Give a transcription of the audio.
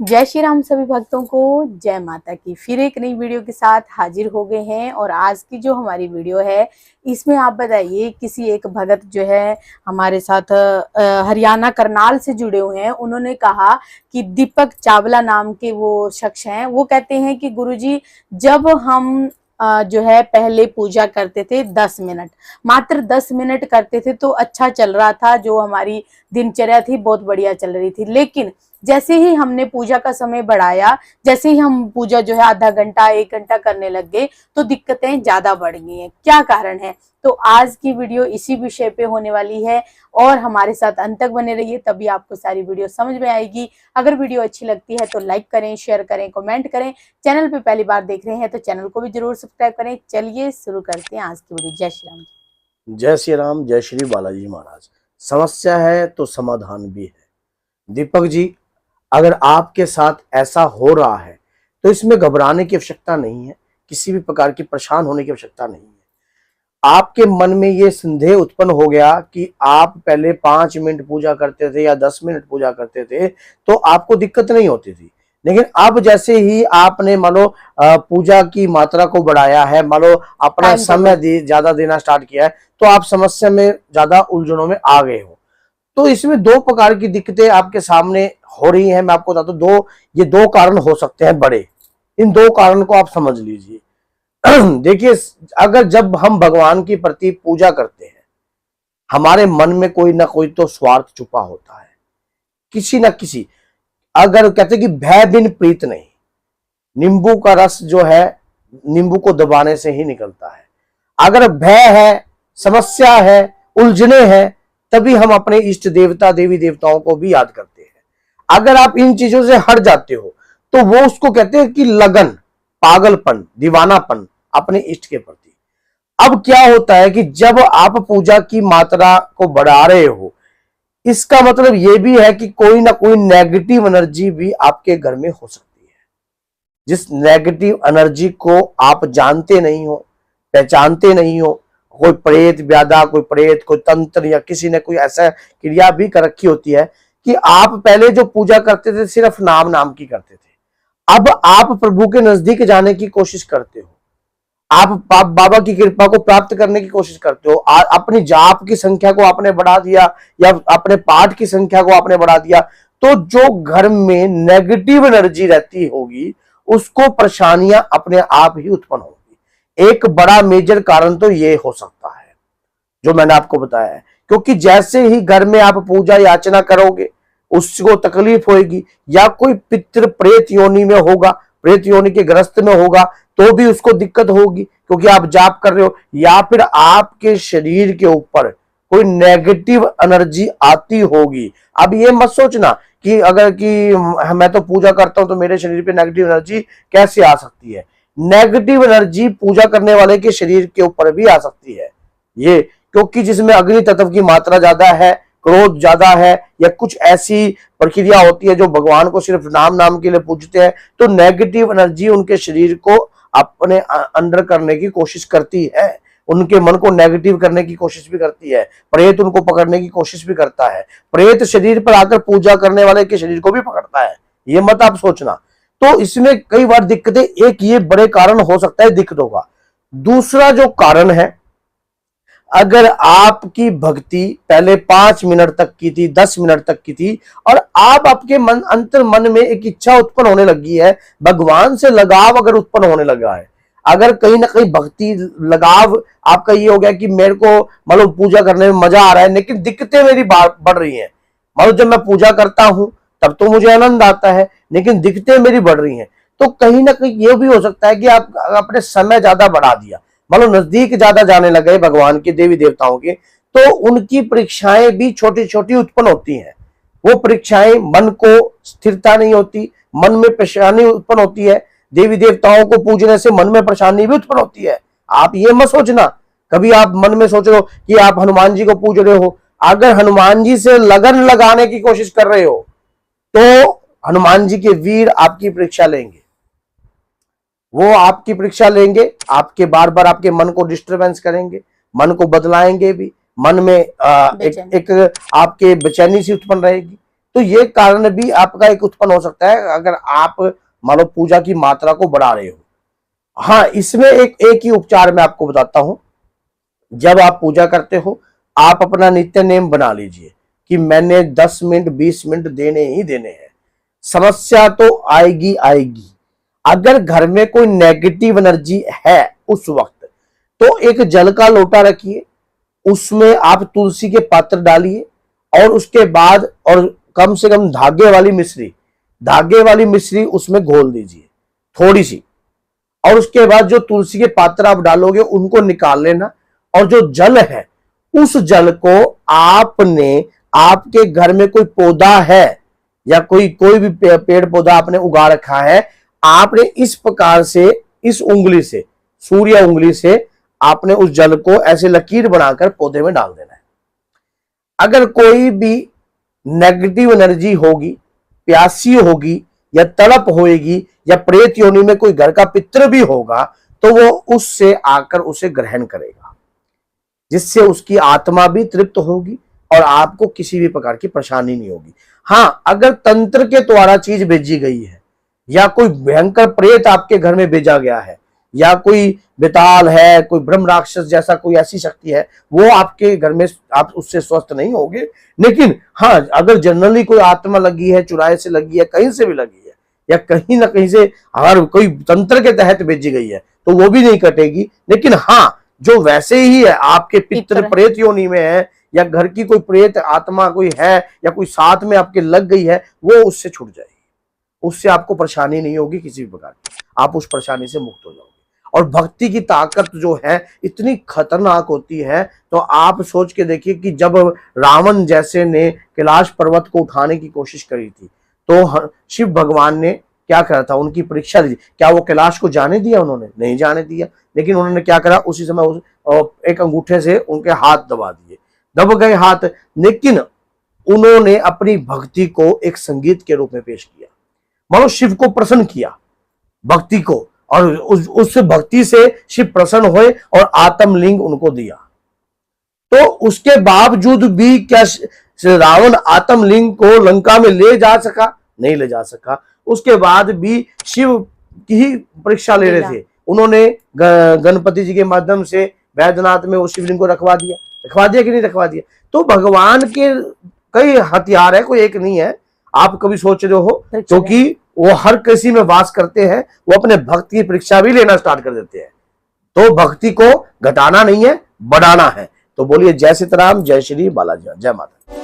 जय श्री राम सभी भक्तों को जय माता की। फिर एक नई वीडियो के साथ हाजिर हो गए हैं और आज की जो हमारी वीडियो है इसमें आप बताइए किसी एक भगत जो है हमारे साथ हरियाणा करनाल से जुड़े हुए हैं। उन्होंने कहा कि दीपक चावला नाम के वो शख्स हैं, वो कहते हैं कि गुरुजी जब हम जो है पहले पूजा करते थे 10 मिनट, मात्र 10 मिनट करते थे तो अच्छा चल रहा था, जो हमारी दिनचर्या थी बहुत बढ़िया चल रही थी। लेकिन जैसे ही हमने पूजा का समय बढ़ाया, जैसे ही हम पूजा जो है आधा घंटा 1 घंटा करने लग गए तो दिक्कतें ज्यादा बढ़ गई हैं। क्या कारण है? तो आज की वीडियो इसी विषय पे होने वाली है और हमारे साथ अंत तक बने रहिए, तभी आपको सारी वीडियो समझ में आएगी। अगर वीडियो अच्छी लगती है तो लाइक करें, शेयर करें, कमेंट करें। चैनल पे पहली बार देख रहे हैं तो चैनल को भी जरूर सब्सक्राइब करें। चलिए शुरू करते हैं आज की वीडियो। जय श्री राम। जय श्री राम, जय श्री बालाजी महाराज। समस्या है तो समाधान भी है। दीपक जी, अगर आपके साथ ऐसा हो रहा है तो इसमें घबराने की आवश्यकता नहीं है, किसी भी प्रकार की परेशान होने की आवश्यकता नहीं है। आपके मन में ये संदेह उत्पन्न हो गया कि आप पहले 5 मिनट पूजा करते थे या 10 मिनट पूजा करते थे तो आपको दिक्कत नहीं होती थी, लेकिन अब जैसे ही आपने मान लो पूजा की मात्रा को बढ़ाया है, मान लो अपना समय ज्यादा देना स्टार्ट किया है, तो आप समस्या में ज्यादा उलझनों में आ गए हो। तो इसमें 2 प्रकार की दिक्कतें आपके सामने हो रही हैं। मैं आपको बताता हूं, ये दो कारण हो सकते हैं बड़े। इन 2 कारण को आप समझ लीजिए। देखिए, अगर जब हम भगवान की प्रति पूजा करते हैं, हमारे मन में कोई ना कोई तो स्वार्थ छुपा होता है, किसी ना किसी। अगर कहते कि भय बिन प्रीत नहीं, नींबू का रस जो है नींबू को दबाने से ही निकलता है। अगर भय है, समस्या है, उलझने हैं, तभी हम अपने इष्ट देवता देवी देवताओं को भी याद करते हैं। अगर आप इन चीजों से हट जाते हो तो वो उसको कहते हैं कि लगन, पागलपन, दीवानापन अपने इष्ट के प्रति। अब क्या होता है कि जब आप पूजा की मात्रा को बढ़ा रहे हो, इसका मतलब यह भी है कि कोई ना कोई नेगेटिव एनर्जी भी आपके घर में हो सकती है। जिस नेगेटिव एनर्जी को आप जानते नहीं हो, पहचानते नहीं हो, कोई प्रेत व्याधा, कोई प्रेत, कोई तंत्र, या किसी ने कोई ऐसा क्रिया भी कर रखी होती है कि आप पहले जो पूजा करते थे सिर्फ नाम की करते थे, अब आप प्रभु के नजदीक जाने की कोशिश करते हो, आप बाबा की कृपा को प्राप्त करने की कोशिश करते हो। अपनी जाप की संख्या को आपने बढ़ा दिया या अपने पाठ की संख्या को आपने बढ़ा दिया, तो जो घर में नेगेटिव एनर्जी रहती होगी उसको परेशानियां अपने आप ही उत्पन्न होगी। एक बड़ा मेजर कारण तो ये हो सकता है जो मैंने आपको बताया है, क्योंकि जैसे ही घर में आप पूजा याचना करोगे उसको तकलीफ होगी, या कोई पितृ प्रेत योनि में होगा, प्रेत योनि के ग्रस्त में होगा तो भी उसको दिक्कत होगी क्योंकि आप जाप कर रहे हो, या फिर आपके शरीर के ऊपर कोई नेगेटिव एनर्जी आती होगी। अब ये मत सोचना कि अगर कि मैं तो पूजा करता हूं तो मेरे शरीर पे नेगेटिव एनर्जी कैसे आ सकती है। नेगेटिव एनर्जी पूजा करने वाले के शरीर के ऊपर भी आ सकती है, ये क्योंकि जिसमें अग्नि तत्व की मात्रा ज्यादा है, क्रोध ज्यादा है, या कुछ ऐसी प्रक्रिया होती है जो भगवान को सिर्फ नाम के लिए पूजते हैं, तो नेगेटिव एनर्जी उनके शरीर को अपने अंडर करने की कोशिश करती है, उनके मन को नेगेटिव करने की कोशिश भी करती है। प्रेत उनको पकड़ने की कोशिश भी करता है। प्रेत शरीर पर आकर पूजा करने वाले के शरीर को भी पकड़ता है, ये मत आप सोचना। तो इसमें कई बार दिक्कतें, एक ये बड़े कारण हो सकता है दिक्कतों का। दूसरा जो कारण है, अगर आपकी भक्ति पहले 5 मिनट तक की थी, 10 मिनट तक की थी, और आप आपके मन अंतर मन में एक इच्छा उत्पन्न होने लगी है, भगवान से लगाव अगर उत्पन्न होने लगा है, अगर कहीं ना कहीं भक्ति लगाव आपका ये हो गया कि मेरे को मतलब पूजा करने में मजा आ रहा है लेकिन दिक्कतें मेरी बढ़ रही हैं, मतलब जब मैं पूजा करता हूं तब तो मुझे आनंद आता है लेकिन दिक्कतें मेरी बढ़ रही हैं, तो कहीं ना कहीं ये भी हो सकता है कि आप अपने समय ज्यादा बढ़ा दिया, मतलब नजदीक ज्यादा जाने लगे भगवान के देवी देवताओं के, तो उनकी परीक्षाएं भी छोटी छोटी उत्पन्न होती हैं। वो परीक्षाएं, मन को स्थिरता नहीं होती, मन में परेशानी उत्पन्न होती है। देवी देवताओं को पूजने से मन में परेशानी भी उत्पन्न होती है। आप ये मत सोचना, कभी आप मन में सोच रहे हो कि आप हनुमान जी को पूज रहे हो, अगर हनुमान जी से लगन लगाने की कोशिश कर रहे हो तो हनुमान जी के वीर आपकी परीक्षा लेंगे, वो आपकी परीक्षा लेंगे, आपके बार बार आपके मन को डिस्टरबेंस करेंगे, मन को बदलाएंगे भी, मन में एक आपके बेचैनी सी उत्पन्न रहेगी। तो ये कारण भी आपका एक उत्पन्न हो सकता है अगर आप मान लो पूजा की मात्रा को बढ़ा रहे हो। हाँ, इसमें एक ही उपचार मैं आपको बताता हूं। जब आप पूजा करते हो, आप अपना नित्य नेम बना लीजिए कि मैंने 10 मिनट 20 मिनट देने ही देने हैं। समस्या तो आएगी आएगी। अगर घर में कोई नेगेटिव एनर्जी है उस वक्त, तो एक जल का लोटा रखिए, उसमें आप तुलसी के पत्र डालिए और उसके बाद और कम से कम धागे वाली मिश्री उसमें घोल दीजिए थोड़ी सी, और उसके बाद जो तुलसी के पात्र आप डालोगे उनको निकाल लेना, और जो जल है उस जल को आपने, आपके घर में कोई पौधा है या कोई भी पेड़ पौधा आपने उगा रखा है, आपने इस प्रकार से इस उंगली से, सूर्य उंगली से आपने उस जल को ऐसे लकीर बनाकर पौधे में डाल देना है। अगर कोई भी नेगेटिव एनर्जी होगी, प्यासी होगी या तड़प होगी या प्रेत योनि में कोई घर का पितृ भी होगा, तो वो उससे आकर उसे ग्रहण करेगा, जिससे उसकी आत्मा भी तृप्त होगी और आपको किसी भी प्रकार की परेशानी नहीं होगी। हाँ, अगर तंत्र के द्वारा चीज भेजी गई है या कोई भयंकर प्रेत आपके घर में भेजा गया है या कोई बेताल है, कोई ब्रह्म राक्षस जैसा कोई ऐसी शक्ति है, वो आपके घर में, आप उससे स्वस्थ नहीं होगे। लेकिन हाँ, अगर जनरली कोई आत्मा लगी है, चुराए से लगी है, कहीं से भी लगी है या कहीं ना कहीं से अगर कोई तंत्र के तहत भेजी गई है, तो वो भी नहीं कटेगी। लेकिन हाँ, जो वैसे ही है, आपके पितृ प्रेत योनि में है या घर की कोई प्रेत आत्मा कोई है या कोई साथ में आपके लग गई है, वो उससे छूट जाएगी, उससे आपको परेशानी नहीं होगी किसी भी प्रकार की, आप उस परेशानी से मुक्त हो जाओगे। और भक्ति की ताकत जो है इतनी खतरनाक होती है, तो आप सोच के देखिए कि जब रावण जैसे ने कैलाश पर्वत को उठाने की कोशिश करी थी, तो शिव भगवान ने क्या करा था, उनकी परीक्षा ली। क्या वो कैलाश को जाने दिया? उन्होंने नहीं जाने दिया। लेकिन उन्होंने क्या करा, उसी समय एक अंगूठे से उनके हाथ दबा दिए, दब गए हाथ। लेकिन उन्होंने अपनी भक्ति को एक संगीत के रूप में पेश किया, मानो शिव को प्रसन्न किया भक्ति को, और उस भक्ति से शिव प्रसन्न हुए और आत्मलिंग उनको दिया। तो उसके बावजूद भी क्या रावण आत्मलिंग को लंका में ले जा सका? नहीं ले जा सका। उसके बाद भी शिव की ही परीक्षा ले रहे थे। उन्होंने गणपति जी के माध्यम से वैद्यनाथ में वो शिवलिंग को रखवा दिया कि नहीं रखवा दिया? तो भगवान के कई हथियार है, कोई एक नहीं है। आप कभी सोच रहे हो, क्योंकि वो हर किसी में वास करते हैं, वो अपने भक्त की परीक्षा भी लेना स्टार्ट कर देते हैं। तो भक्ति को घटाना नहीं है, बढ़ाना है। तो बोलिए जय सीताराम, जय श्री बालाजी, जय माता।